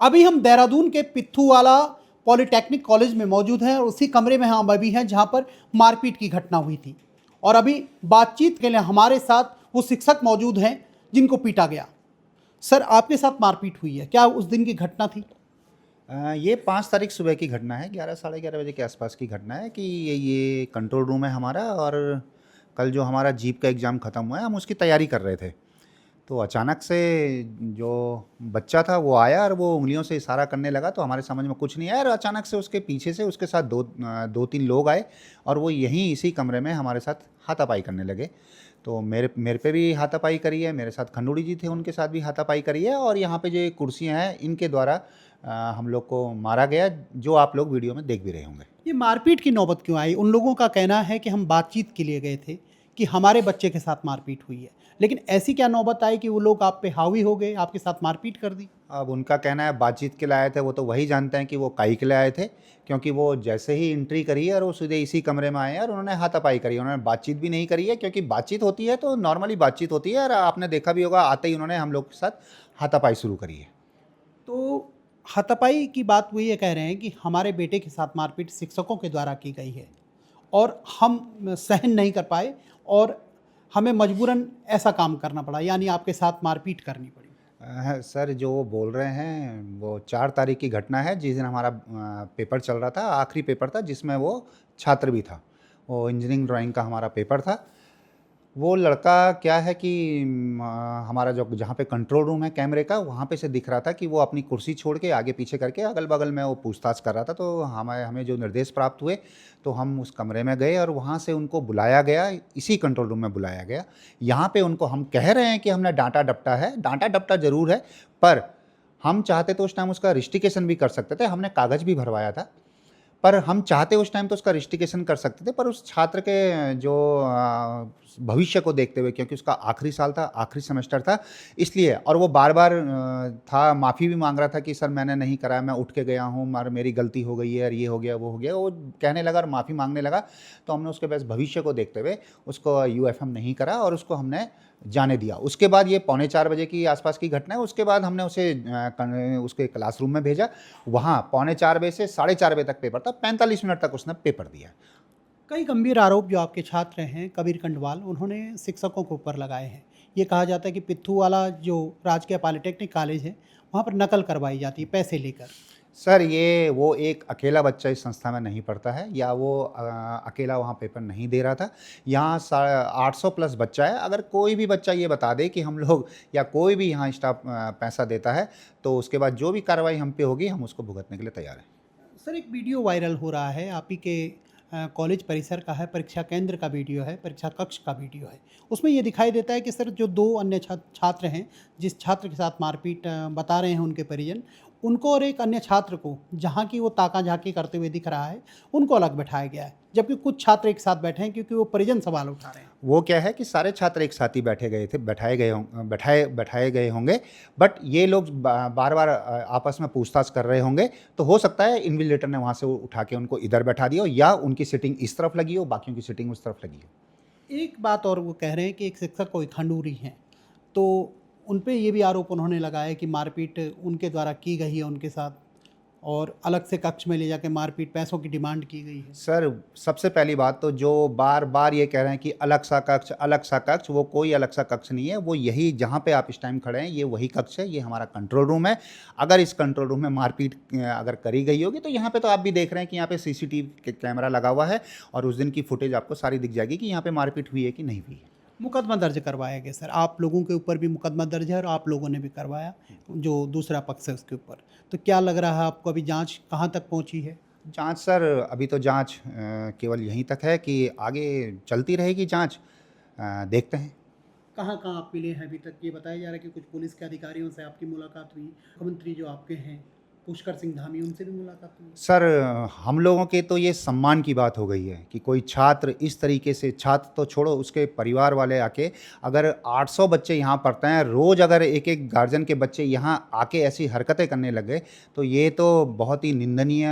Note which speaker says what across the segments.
Speaker 1: अभी हम देहरादून के पिथुवाला पॉलिटेक्निक कॉलेज में मौजूद हैं और उसी कमरे में हम अभी हैं जहां पर मारपीट की घटना हुई थी। और अभी बातचीत के लिए हमारे साथ वो शिक्षक मौजूद हैं जिनको पीटा गया। सर, आपके साथ मारपीट हुई है, क्या उस दिन की घटना थी?
Speaker 2: ये 5 तारीख सुबह की घटना है, 11 साढ़े 11 बजे के आसपास की घटना है कि ये कंट्रोल रूम है हमारा। और कल जो हमारा जीप का एग्ज़ाम ख़त्म हुआ है, हम उसकी तैयारी कर रहे थे। तो अचानक से जो बच्चा था वो आया और वो उँगलियों से इशारा करने लगा, तो हमारे समझ में कुछ नहीं आया। और अचानक से उसके पीछे से उसके साथ दो तीन लोग आए और वो यहीं इसी कमरे में हमारे साथ हाथापाई करने लगे। तो मेरे मेरे पे भी हाथापाई करी है, मेरे साथ खंडूड़ी जी थे उनके साथ भी हाथापाई करी है, और यहाँ पे जो ये कुर्सियाँ हैं इनके द्वारा हम लोग को मारा गया, जो आप लोग वीडियो में देख भी रहे होंगे।
Speaker 1: ये मारपीट की नौबत क्यों आई? उन लोगों का कहना है कि हम बातचीत के लिए गए थे कि हमारे बच्चे के साथ मारपीट हुई है, लेकिन ऐसी क्या नौबत आई कि वो लोग आप पे हावी हो गए, आपके साथ मारपीट कर दी?
Speaker 2: अब उनका कहना है बातचीत के लिए आए थे, वो तो वही जानते हैं कि वो काहे के लिए आए थे, क्योंकि वो जैसे ही एंट्री करी है और वो सीधे इसी कमरे में आए हैं और उन्होंने हाथापाई करी है। उन्होंने बातचीत भी नहीं करी है, क्योंकि बातचीत होती है तो नॉर्मली बातचीत होती है, और आपने देखा भी होगा आते ही उन्होंने हम लोग के साथ हाथापाई शुरू करी है।
Speaker 1: तो हाथापाई की बात वो ये कह रहे हैं कि हमारे बेटे के साथ मारपीट शिक्षकों के द्वारा की गई है और हम सहन नहीं कर पाए और हमें मजबूरन ऐसा काम करना पड़ा, यानी आपके साथ मारपीट करनी पड़ी।
Speaker 2: सर, जो वो बोल रहे हैं वो 4 तारीख की घटना है, जिस दिन हमारा पेपर चल रहा था, आखिरी पेपर था जिसमें वो छात्र भी था। वो इंजीनियरिंग ड्राइंग का हमारा पेपर था। वो लड़का क्या है कि हमारा जो जहाँ पे कंट्रोल रूम है कैमरे का, वहाँ पे से दिख रहा था कि वो अपनी कुर्सी छोड़ के आगे पीछे करके अगल बगल में वो पूछताछ कर रहा था। तो हमें हमें जो निर्देश प्राप्त हुए, तो हम उस कमरे में गए और वहाँ से उनको बुलाया गया, इसी कंट्रोल रूम में बुलाया गया। यहाँ पे उनको हम कह रहे हैं कि हमने डांटा डपटा है, डांटा डपटा ज़रूर है, पर हम चाहते तो उस टाइम उसका रिस्ट्रिकेशन भी कर सकते थे। हमने कागज़ भी भरवाया था, पर हम चाहते उस टाइम तो उसका रिस्ट्रिकेशन कर सकते थे, पर उस छात्र के जो भविष्य को देखते हुए, क्योंकि उसका आखिरी साल था, आखिरी सेमेस्टर था, इसलिए। और वो बार-बार था, माफ़ी भी माँग रहा था कि सर मैंने नहीं कराया, मैं उठ के गया हूँ, मर मेरी गलती हो गई है और ये हो गया, वो हो गया। वो कहने लगा और माफ़ी माँगने लगा, तो हमने उसके बस भविष्य को देखते हुए उसको यूएफएम नहीं करा और उसको हमने जाने दिया। उसके बाद ये पौने 4 बजे की आस-पास की घटना है, उसके बाद हमने उसे उसके क्लासरूम में भेजा। वहाँ पौने 4 बजे से साढ़े 4 बजे तक पेपर था, 45 मिनट तक उसने पेपर दिया।
Speaker 1: कई गंभीर आरोप जो आपके छात्र हैं कबीर कंडवाल, उन्होंने शिक्षकों के ऊपर लगाए हैं। ये कहा जाता है कि पिथू वाला जो राजकीय पॉलिटेक्निक कॉलेज है, वहाँ पर नकल करवाई जाती है पैसे लेकर।
Speaker 2: सर, ये वो एक अकेला बच्चा इस संस्था में नहीं पढ़ता है, या वो अकेला वहाँ पेपर नहीं दे रहा था। यहाँ 800 प्लस बच्चा है। अगर कोई भी बच्चा ये बता दे कि हम लोग या कोई भी यहाँ स्टाफ पैसा देता है, तो उसके बाद जो भी कार्रवाई हम पे होगी, हम उसको भुगतने के लिए तैयार हैं।
Speaker 1: सर, एक वीडियो वायरल हो रहा है आप ही के कॉलेज परिसर का है, परीक्षा केंद्र का वीडियो है, परीक्षा कक्ष का वीडियो है। उसमें ये दिखाई देता है कि सर जो 2 अन्य छात्र हैं, जिस छात्र के साथ मारपीट बता रहे हैं उनके परिजन, उनको और एक अन्य छात्र को जहाँ की वो ताका-झाकी करते हुए दिख रहा है, उनको अलग बैठाया गया है। जबकि कुछ छात्र एक साथ बैठे हैं क्योंकि वो परिजन सवाल उठा रहे हैं।
Speaker 2: वो क्या है कि सारे छात्र एक साथ ही बैठे गए थे, बैठाए गए होंगे, बट ये लोग बार-बार आपस में पूछताछ कर रहे होंगे। तो हो सकता है इन्विजिलेटर ने वहाँ से उठा के उनको इधर बैठा दिया हो, या उनकी सीटिंग इस तरफ लगी हो, बाकियों की सीटिंग उस तरफ लगी हो।
Speaker 1: एक बात और वो कह रहे हैं कि एक शिक्षक कोई खंडूरी हैं, तो उन पे ये भी आरोप उन्होंने लगाया कि मारपीट उनके द्वारा की गई है उनके साथ और अलग से कक्ष में ले जाके मारपीट, पैसों की डिमांड की गई है।
Speaker 2: सर, सबसे पहली बात तो जो बार-बार ये कह रहे हैं कि अलग सा कक्ष, वो कोई अलग सा कक्ष नहीं है। वो यही जहाँ पे आप इस टाइम खड़े हैं, ये वही कक्ष है, ये हमारा कंट्रोल रूम है। अगर इस कंट्रोल रूम में मारपीट अगर करी गई होगी, तो यहाँ पे तो आप भी देख रहे हैं कि यहाँ पे सीसीटीवी कैमरा लगा हुआ है, और उस दिन की फुटेज आपको सारी दिख जाएगी कि यहाँ पे मारपीट हुई है कि नहीं हुई है।
Speaker 1: मुकदमा दर्ज करवाया गया सर, आप लोगों के ऊपर भी मुकदमा दर्ज है और आप लोगों ने भी करवाया, जो दूसरा पक्ष है उसके ऊपर। तो क्या लग रहा है आपको, अभी जाँच कहाँ तक पहुँची है?
Speaker 2: जाँच सर, अभी तो जाँच केवल यहीं तक है कि आगे चलती रहेगी जाँच। देखते हैं।
Speaker 1: कहाँ-कहाँ आप मिले हैं अभी तक? ये बताया जा रहा है कि कुछ पुलिस के अधिकारियों से आपकी मुलाकात हुई, मुख्यमंत्री जो आपके हैं। पुष्कर सिंह धामी, उनसे भी मुलाकात हुई?
Speaker 2: सर, हम लोगों के तो ये सम्मान की बात हो गई है कि कोई छात्र इस तरीके से, छात्र तो छोड़ो, उसके परिवार वाले आके, अगर 800 बच्चे यहाँ पढ़ते हैं, रोज़ अगर एक एक गार्जियन के बच्चे यहाँ आके ऐसी हरकतें करने लग गए तो ये तो बहुत ही निंदनीय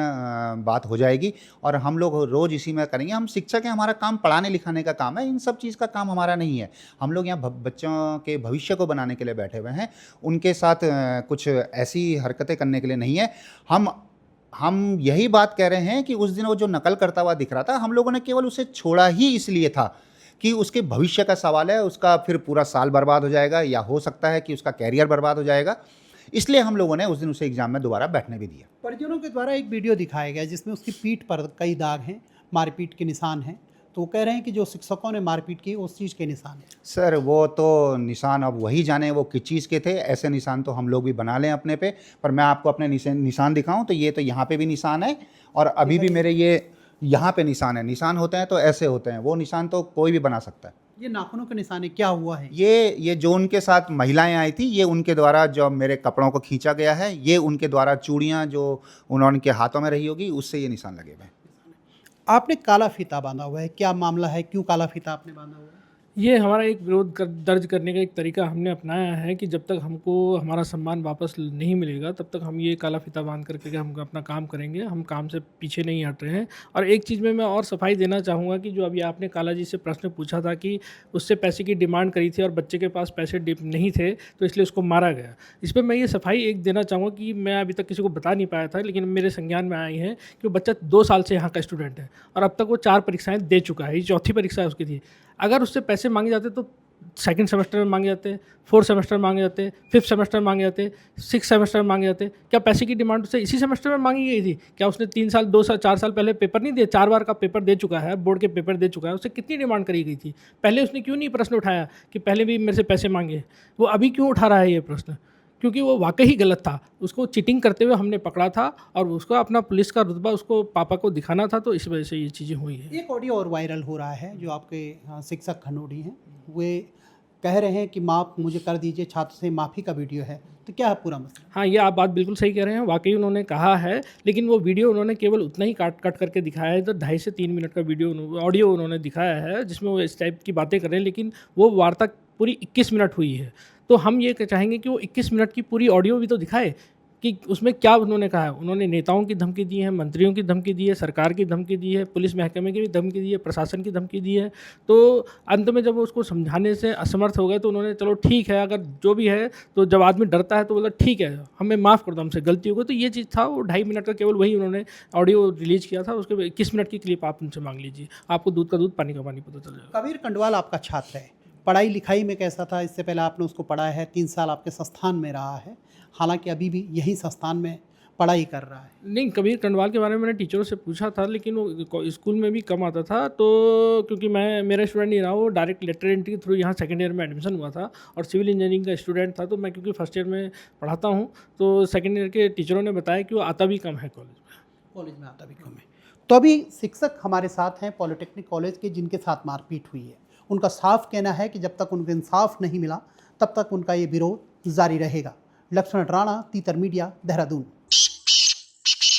Speaker 2: बात हो जाएगी। और हम लोग रोज़ इसी में करेंगे। हम शिक्षक हैं, हमारा काम पढ़ाने लिखाने का काम है, इन सब चीज़ का काम हमारा नहीं है। हम लोग यहाँ बच्चों के भविष्य को बनाने के लिए बैठे हुए हैं, उनके साथ कुछ ऐसी हरकतें करने के लिए नहीं है। हम यही बात कह रहे हैं कि उस दिन वो जो नकल करता हुआ दिख रहा था, हम लोगों ने केवल उसे छोड़ा ही इसलिए था कि उसके भविष्य का सवाल है, उसका फिर पूरा साल बर्बाद हो जाएगा या हो सकता है कि उसका कैरियर बर्बाद हो जाएगा। इसलिए हम लोगों ने उस दिन उसे एग्जाम में दोबारा बैठने भी दिया।
Speaker 1: परिजनों के द्वारा एक वीडियो दिखाया गया जिसमें उसकी पीठ पर कई दाग हैं, मारपीट के निशान हैं, तो वो कह रहे हैं कि जो शिक्षकों ने मारपीट की उस चीज़ के निशान हैं।
Speaker 2: सर, वो तो निशान अब वही जाने वो किस चीज़ के थे। ऐसे निशान तो हम लोग भी बना लें अपने पे, पर मैं आपको अपने निशान दिखाऊं तो ये तो यहाँ पे भी निशान है और अभी भी मेरे ये यहाँ पे निशान है। निशान होते हैं तो ऐसे होते हैं, वो निशान तो कोई भी बना सकता है।
Speaker 1: ये नाखूनों के निशान है, क्या हुआ है?
Speaker 2: ये जो उनके साथ महिलाएं आई थी, ये उनके द्वारा जो मेरे कपड़ों को खींचा गया है, ये उनके द्वारा चूड़ियाँ जो उनके हाथों में रही होगी, उससे ये निशान लगे हुए हैं।
Speaker 1: आपने काला फीता बांधा हुआ है, क्या मामला है, क्यों काला फीता आपने बांधा हुआ है?
Speaker 3: ये हमारा एक विरोध दर्ज करने का एक तरीका हमने अपनाया है कि जब तक हमको हमारा सम्मान वापस नहीं मिलेगा तब तक हम ये काला फीता बांध करके हम अपना काम करेंगे। हम काम से पीछे नहीं हट रहे हैं। और एक चीज़ में मैं और सफाई देना चाहूँगा कि जो अभी आपने काला जी से प्रश्न पूछा था कि उससे पैसे की डिमांड करी थी और बच्चे के पास पैसे नहीं थे तो इसलिए उसको मारा गया। इस पर मैं ये सफाई एक देना चाहूँगा कि मैं अभी तक किसी को बता नहीं पाया था, लेकिन मेरे संज्ञान में आई है कि वो बच्चा 2 साल से यहाँ का स्टूडेंट है और अब तक वो 4 परीक्षाएँ दे चुका है। ये चौथी परीक्षा उसकी थी। अगर उससे पैसे मांगे जाते तो सेकंड सेमेस्टर में मांगे जाते, 4th सेमेस्टर में मांगे जाते, 5th सेमेस्टर में मांगे जाते, 6th सेमेस्टर में मांगे जाते। क्या पैसे की डिमांड उससे इसी सेमेस्टर में मांगी गई थी? क्या उसने 3 साल 2 साल 4 साल पहले पेपर नहीं दिए? 4 बार का पेपर दे चुका है, बोर्ड के पेपर दे चुका है, उससे कितनी डिमांड करी गई थी? पहले उसने क्यों नहीं प्रश्न उठाया कि पहले भी मेरे से पैसे मांगे? वो अभी क्यों उठा रहा है ये प्रश्न? क्योंकि वो वाकई ही गलत था। उसको चीटिंग करते हुए हमने पकड़ा था और उसको अपना पुलिस का रुतबा उसको पापा को दिखाना था, तो इस वजह से ये चीज़ें हुई है।
Speaker 1: एक ऑडियो और वायरल हो रहा है जो आपके शिक्षक खनोडी हैं, वे कह रहे हैं कि माफ़ मुझे कर दीजिए, छात्र से माफ़ी का वीडियो है, तो क्या है पूरा मसला?
Speaker 3: हाँ, ये आप बात बिल्कुल सही कह रहे हैं। वाकई उन्होंने कहा है, लेकिन वो वीडियो उन्होंने केवल उतना ही काट करके दिखाया है। तो 2.5 से 3 मिनट का ऑडियो उन्होंने दिखाया है जिसमें वो इस टाइप की बातें कर रहे हैं, लेकिन वो वार्ता पूरी 21 मिनट हुई है। तो हम ये चाहेंगे कि वो 21 मिनट की पूरी ऑडियो भी तो दिखाए कि उसमें क्या उन्होंने कहा है। उन्होंने नेताओं की धमकी दी है, मंत्रियों की धमकी दी है, सरकार की धमकी दी है, पुलिस महकमे की भी धमकी दी है, प्रशासन की धमकी दी है। तो अंत में जब वो उसको समझाने से असमर्थ हो गए तो उन्होंने चलो ठीक है, अगर जो भी है, तो जब आदमी डरता है तो बोला ठीक है, हमें माफ़ कर दो, हमसे गलती हो गई। तो ये चीज़ था। वो 2.5 मिनट का केवल वही उन्होंने ऑडियो रिलीज़ किया था। उसके 21 मिनट की क्लिप आप उनसे मांग लीजिए, आपको दूध का दूध पानी का पानी पता चल जाएगा।
Speaker 1: कबीर कंडवाल आपका छात्र है, पढ़ाई लिखाई में कैसा था? इससे पहले आपने उसको पढ़ाया है, 3 साल आपके संस्थान में रहा है, हालांकि अभी भी यही संस्थान में पढ़ाई कर रहा है।
Speaker 3: नहीं, कबीर कंडवाल के बारे में मैंने टीचरों से पूछा था, लेकिन वो स्कूल में भी कम आता था। तो क्योंकि मेरा स्टूडेंट नहीं रहा, वो डायरेक्ट लेटर एंट्री के थ्रू यहाँ सेकेंड ईयर में एडमिशन हुआ था और सिविल इंजीनियरिंग का स्टूडेंट था। तो मैं क्योंकि फर्स्ट ईयर में पढ़ाता हूँ, तो सेकेंड ईयर के टीचरों ने बताया कि वो आता भी कम है
Speaker 1: कॉलेज में आता भी कम है। तो अभी शिक्षक हमारे साथ हैं पॉलिटेक्निक कॉलेज के, जिनके साथ मारपीट हुई है। उनका साफ कहना है कि जब तक उनको इंसाफ नहीं मिला तब तक उनका ये विरोध जारी रहेगा। लक्ष्मण राणा, तीतर मीडिया, देहरादून।